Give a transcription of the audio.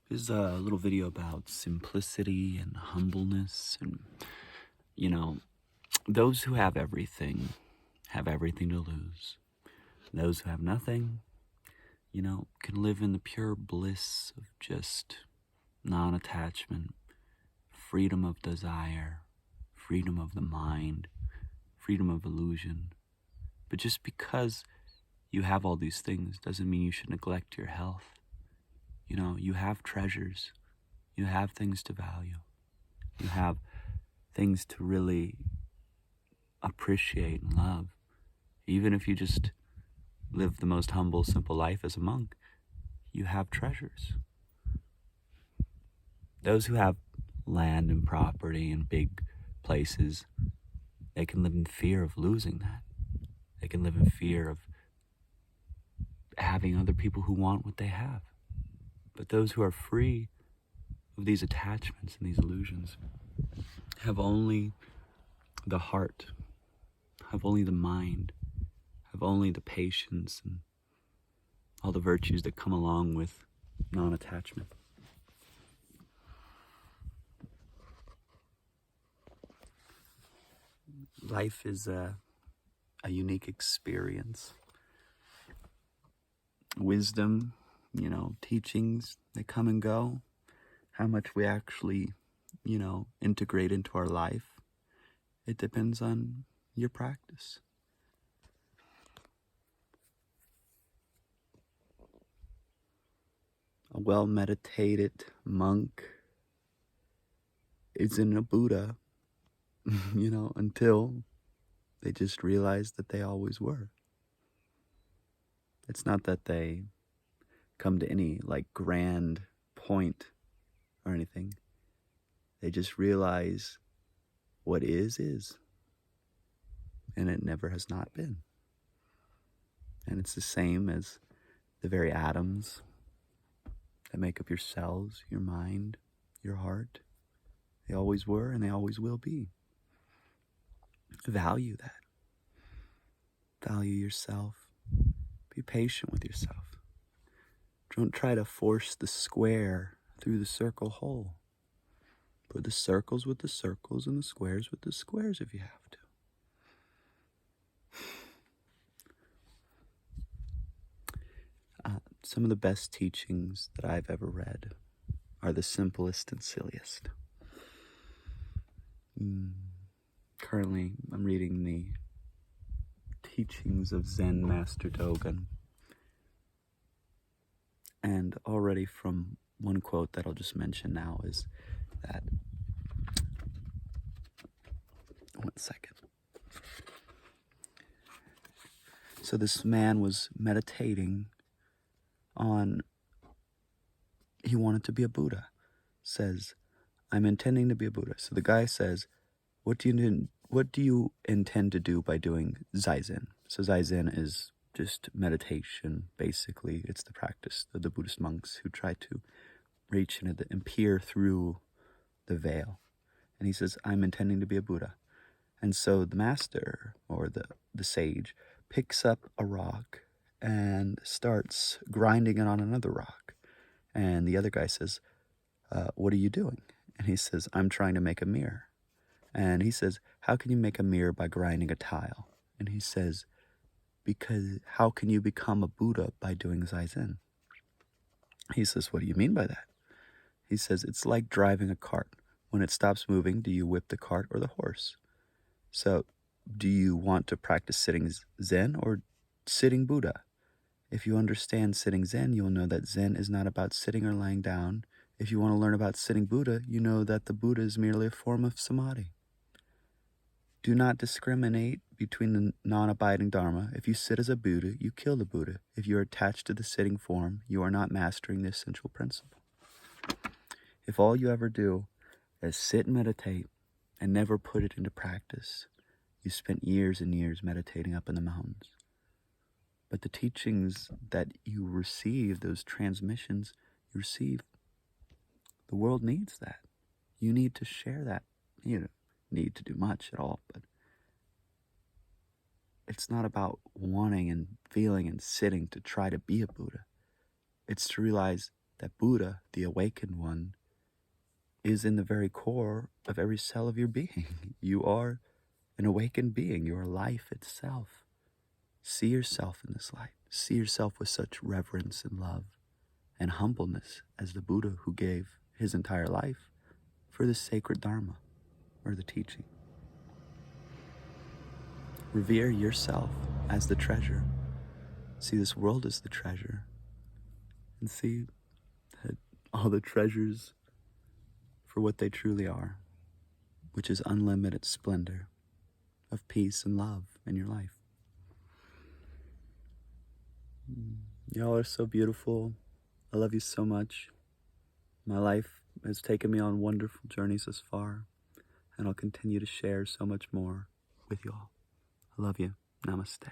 This is a little video about simplicity and humbleness. And, you know, those who have everything to lose. Those who have nothing, can live in the pure bliss of just non-attachment, freedom of desire, freedom of the mind, freedom of illusion. But just because you have all these things doesn't mean you should neglect your health. You have treasures. You have things to value. You have things to really appreciate and love. Even if you just live the most humble, simple life as a monk, you have treasures. Those who have land and property and big places, they can live in fear of losing that. They can live in fear of having other people who want what they have. But those who are free of these attachments and these illusions have only the heart, have only the mind, have only the patience and all the virtues that come along with non-attachment. Life is a unique experience. Wisdom, teachings, they come and go. How much we actually, integrate into our life, it depends on your practice. A well-meditated monk isn't a Buddha, until they just realize that they always were. It's not that they come to any grand point or anything. They just realize what is, and it never has not been. And it's the same as the very atoms that make up your cells, your mind, your heart. They always were and they always will be. Value that. Value yourself. Be patient with yourself. Don't try to force the square through the circle hole. Put the circles with the circles and the squares with the squares if you have to. Some of the best teachings that I've ever read are the simplest and silliest. Currently, I'm reading the teachings of Zen Master Dogen. And already from one quote that I'll just mention now is that, one second. So this man was meditating on, he wanted to be a Buddha. Says, I'm intending to be a Buddha. So the guy says, what do you intend to do by doing Zazen? So Zazen is just meditation, basically. It's the practice of the Buddhist monks who try to reach into and peer through the veil. And he says, I'm intending to be a Buddha. And so the master, or the sage, picks up a rock and starts grinding it on another rock. And the other guy says, what are you doing? And he says, I'm trying to make a mirror. And he says, how can you make a mirror by grinding a tile? And he says, because how can you become a Buddha by doing Zazen? He says, what do you mean by that? He says, it's like driving a cart. When it stops moving, do you whip the cart or the horse? So, do you want to practice sitting Zen or sitting Buddha? If you understand sitting Zen, you'll know that Zen is not about sitting or lying down. If you want to learn about sitting Buddha, you know that the Buddha is merely a form of samadhi. Do not discriminate between the non-abiding Dharma. If you sit as a Buddha, you kill the Buddha. If you are attached to the sitting form, you are not mastering the essential principle. If all you ever do is sit and meditate and never put it into practice, you spent years and years meditating up in the mountains. But the teachings that you receive, those transmissions you receive, the world needs that. You need to share that. You don't need to do much at all, but it's not about wanting and feeling and sitting to try to be a Buddha. It's to realize that Buddha, the awakened one, is in the very core of every cell of your being. You are an awakened being. You are life itself. See yourself in this light. See yourself with such reverence and love and humbleness as the Buddha who gave his entire life for the sacred Dharma or the teaching. Revere yourself as the treasure. See this world as the treasure. And see that all the treasures for what they truly are, which is unlimited splendor of peace and love in your life. Y'all are so beautiful. I love you so much. My life has taken me on wonderful journeys thus far, and I'll continue to share so much more with y'all. I love you. Namaste.